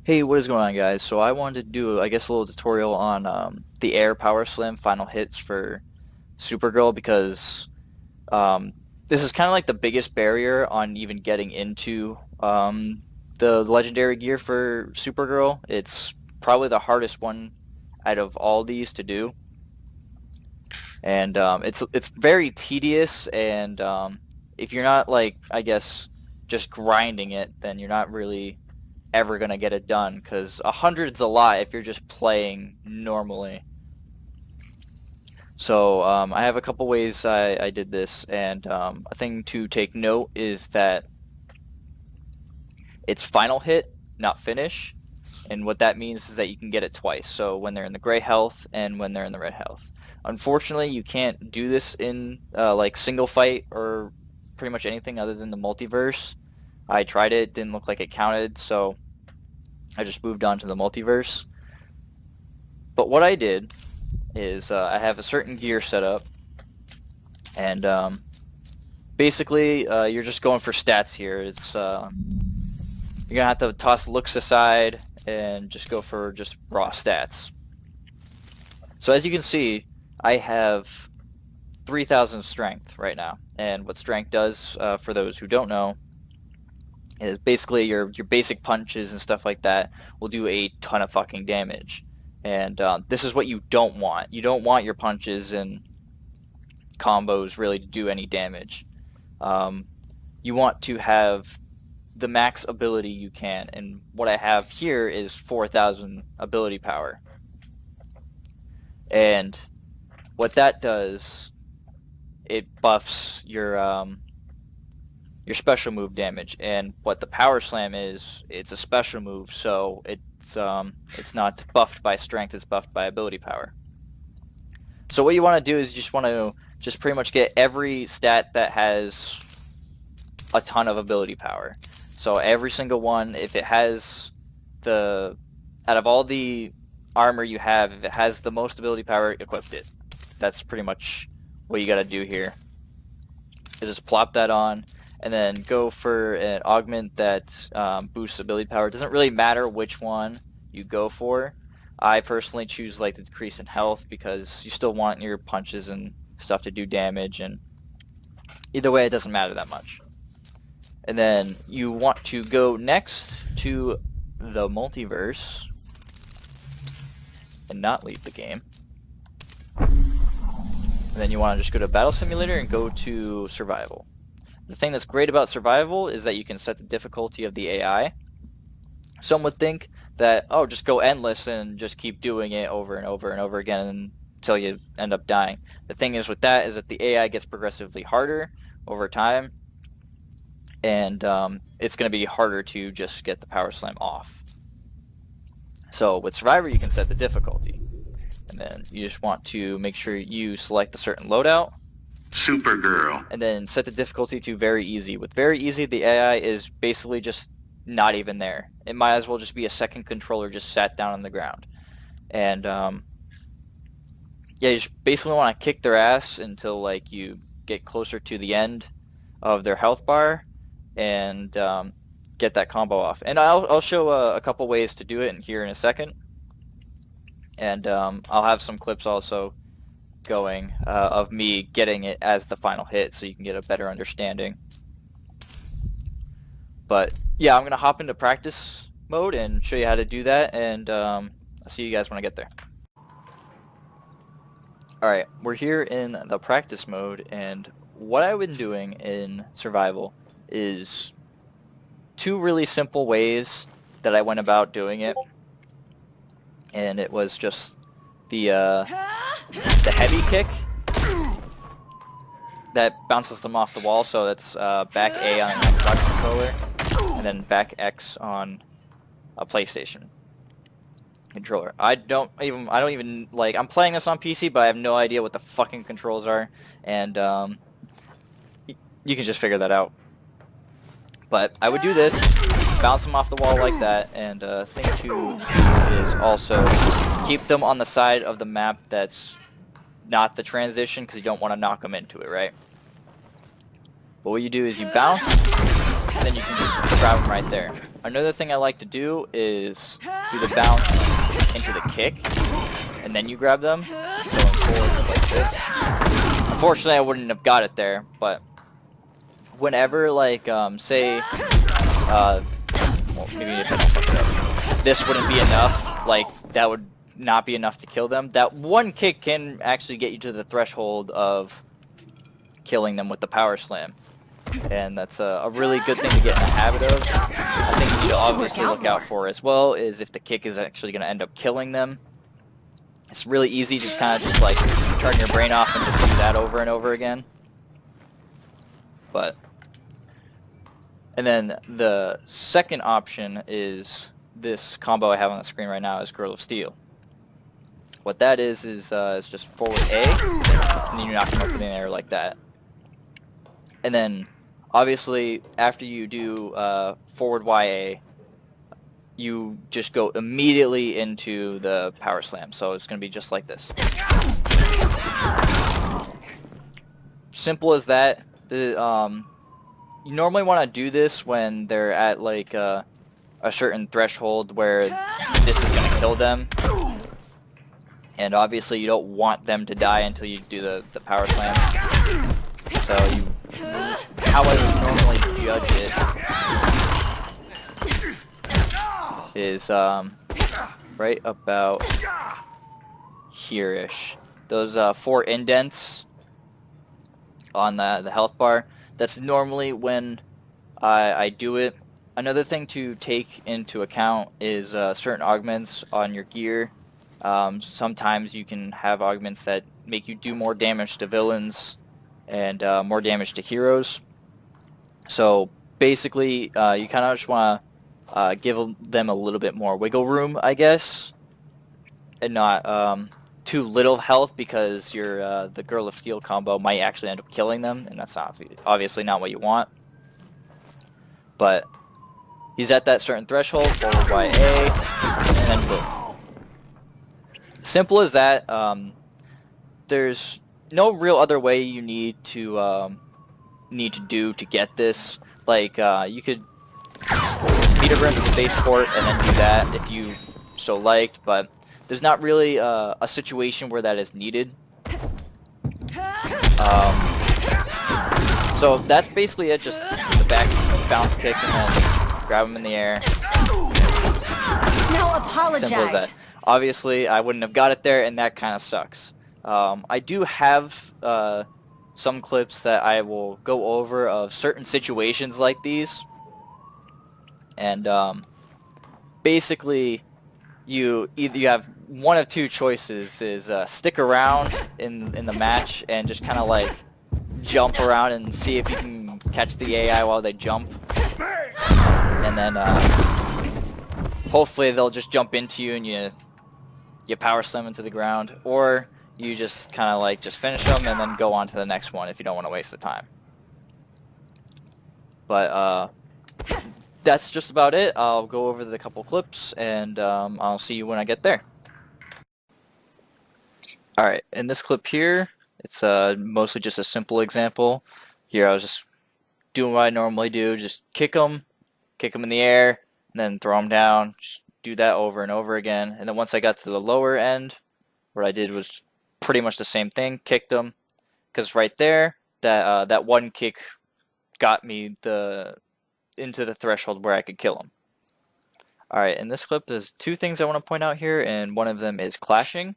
Hey, what is going on, guys? So I wanted to do, I guess, a little tutorial on the air power slam final hits for Supergirl because um, this is kind of like the biggest barrier on even getting into the legendary gear for Supergirl. It's probably the hardest one out of all these to do, and it's very tedious. And if you're not like, I guess, just grinding it, then you're not really ever gonna get it done because 100's a lot if you're just playing normally. So I have a couple ways I did this, and a thing to take note is that it's final hit, not finish, and what that means is that you can get it twice. So when they're in the gray health and when they're in the red health. Unfortunately, you can't do this in like single fight or pretty much anything other than the multiverse. I tried it, didn't look like it counted, so I just moved on to the multiverse. But what I did is I have a certain gear set up, and basically you're just going for stats here. It's you're gonna have to toss looks aside and just go for just raw stats. So as you can see, I have 3,000 strength right now, and what strength does, for those who don't know, is basically your basic punches and stuff like that will do a ton of fucking damage. And this is what you don't want. You don't want your punches and combos really to do any damage. You want to have the max ability you can, and what I have here is 4,000 ability power. And what that does, it buffs your special move damage. And what the power slam is, it's a special move, so it's not buffed by strength, it's buffed by ability power. So what you want to do is you just want to just pretty much get every stat that has a ton of ability power. So every single one, if it has out of all the armor you have, if it has the most ability power, equip it. That's pretty much what you got to do here. You just plop that on, and then go for an augment that boosts ability power. It doesn't really matter which one you go for. I personally choose like the decrease in health because you still want your punches and stuff to do damage, and either way it doesn't matter that much. And then you want to go next to the multiverse and not leave the game. And then you want to just go to Battle Simulator and go to Survival. The thing that's great about Survival is that you can set the difficulty of the AI. Some would think that, oh, just go endless and just keep doing it over and over and over again until you end up dying. The thing is with that is that the AI gets progressively harder over time, and it's going to be harder to just get the power slam off. So with Survivor, you can set the difficulty, and then you just want to make sure you select a certain loadout, Supergirl, and then set the difficulty to very easy. With very easy, the AI is basically just not even there. It might as well just be a second controller just sat down on the ground. And yeah, you just basically want to kick their ass until like you get closer to the end of their health bar and get that combo off. And I'll show a couple ways to do it in here in a second. And I'll have some clips also going of me getting it as the final hit so you can get a better understanding. But yeah, I'm going to hop into practice mode and show you how to do that, and I'll see you guys when I get there. Alright, we're here in the practice mode, and what I've been doing in Survival is two really simple ways that I went about doing it. And it was just the heavy kick that bounces them off the wall, so that's back A on an Xbox controller, and then back X on a PlayStation controller. I don't even like, I'm playing this on PC, but I have no idea what the fucking controls are, and you can just figure that out. But I would do this, bounce them off the wall like that, and thing to do is also keep them on the side of the map that's not the transition, because you don't want to knock them into it, right? But what you do is you bounce, and then you can just grab them right there. Another thing I like to do is do the bounce into the kick, and then you grab them, going forward like this. Unfortunately, I wouldn't have got it there, but whenever, like, say, well, maybe if I don't fuck it up, this wouldn't be enough, like, that would not be enough to kill them. That one kick can actually get you to the threshold of killing them with the power slam. And that's a really good thing to get in the habit of. I think you need to obviously look out for as well is if the kick is actually going to end up killing them. It's really easy, just kind of just like turn your brain off and just do that over and over again. And then the second option is this combo I have on the screen right now is Girl of Steel. What that is just forward A, and then you knock them up in the air like that. And then obviously after you do forward YA, you just go immediately into the power slam. So it's going to be just like this. Simple as that. You normally want to do this when they're at like a certain threshold where this is going to kill them. And obviously you don't want them to die until you do the power slam. So how I would normally judge it is right about here-ish. Those 4 indents on the health bar, that's normally when I do it. Another thing to take into account is certain augments on your gear. Sometimes you can have augments that make you do more damage to villains and more damage to heroes. So basically, you kind of just want to give them a little bit more wiggle room, I guess, and not too little health, because your the Girl of Steel combo might actually end up killing them, and that's not obviously not what you want. But he's at that certain threshold, forward by A, and then boom. Simple as that. There's no real other way you need to do to get this. Like you could meet over in the spaceport and then do that if you so liked, but there's not really a situation where that is needed. So that's basically it. Just the back bounce kick and then grab them in the air. Now apologize. Simple as that. Obviously, I wouldn't have got it there, and that kind of sucks. I do have some clips that I will go over of certain situations like these, and basically, you have one of two choices: is stick around in the match and just kind of like jump around and see if you can catch the AI while they jump, and then hopefully they'll just jump into you and you power slam into the ground, or you just kind of like just finish them and then go on to the next one if you don't want to waste the time. But that's just about it. I'll go over the couple clips and I'll see you when I get there. Alright, in this clip here, it's mostly just a simple example. Here I was just doing what I normally do, just kick them in the air, and then throw them down. Just do that over and over again. And then once I got to the lower end, what I did was pretty much the same thing, kicked them, because right there, that one kick got me into the threshold where I could kill him. Alright, in this clip there's two things I want to point out here, and one of them is clashing.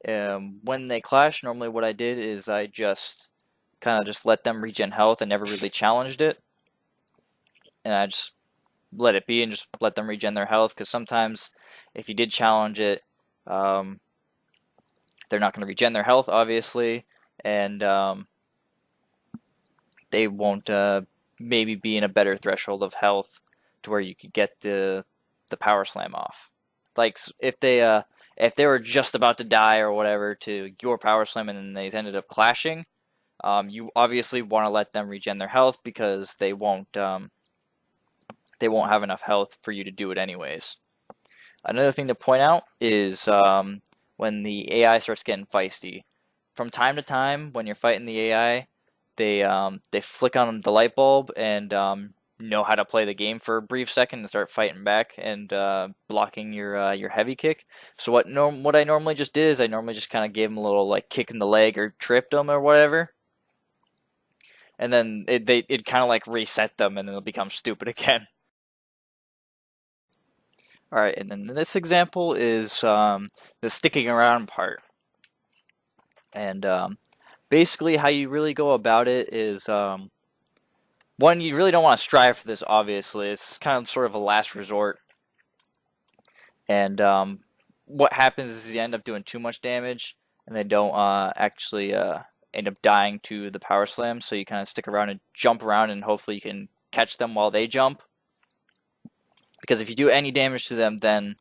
When they clash, normally what I did is I just kind of just let them regen health and never really challenged it. And I just let it be and just let them regen their health, because sometimes if you did challenge it, they're not going to regen their health, obviously, and they won't maybe be in a better threshold of health to where you could get the power slam off. Like if they were just about to die or whatever to your power slam and then they ended up clashing, you obviously want to let them regen their health, because they won't have enough health for you to do it anyways. Another thing to point out is when the AI starts getting feisty. From time to time, when you're fighting the AI, they flick on the light bulb and know how to play the game for a brief second and start fighting back and blocking your heavy kick. So what I normally just did is I normally just kind of gave him a little like kick in the leg or tripped him or whatever, and then it kind of like reset them and then they'll become stupid again. All right, and then this example is the sticking around part, and basically how you really go about it is one, you really don't want to strive for this. Obviously, it's kind of sort of a last resort, and what happens is you end up doing too much damage, and they don't actually end up dying to the power slam. So you kind of stick around and jump around, and hopefully you can catch them while they jump. Because if you do any damage to them, then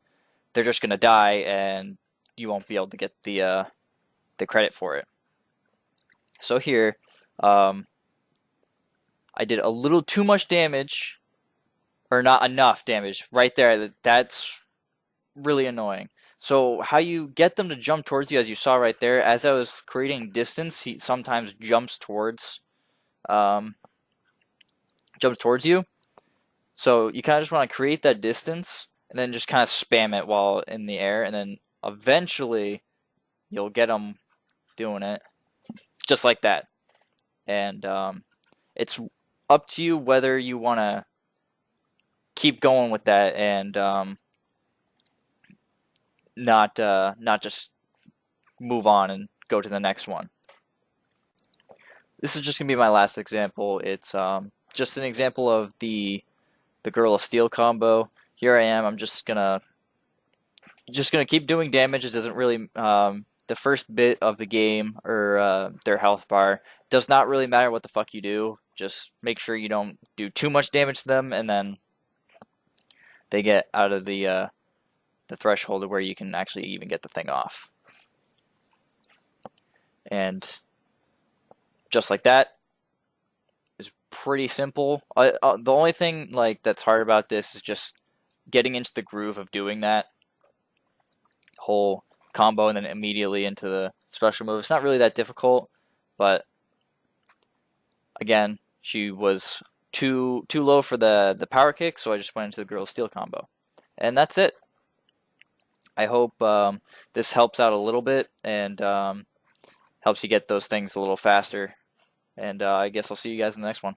they're just gonna die, and you won't be able to get the credit for it. So here, I did a little too much damage, or not enough damage right there. That's really annoying. So how you get them to jump towards you, as you saw right there, as I was creating distance, he sometimes um, jumps towards you. So you kind of just want to create that distance and then just kind of spam it while in the air, and then eventually you'll get them doing it just like that. And it's up to you whether you want to keep going with that and not just move on and go to the next one. This is just gonna be my last example. It's just an example of the Girl of Steel combo. Here I am. I'm just gonna keep doing damage. It doesn't really the first bit of the game or their health bar does not really matter what the fuck you do. Just make sure you don't do too much damage to them, and then they get out of the threshold where you can actually even get the thing off. And just like that is pretty simple. The only thing like that's hard about this is just getting into the groove of doing that whole combo and then immediately into the special move. It's not really that difficult, but again, she was too low for the power kick, so I just went into the Girl of Steel combo, and that's it. I hope this helps out a little bit and helps you get those things a little faster. And I guess I'll see you guys in the next one.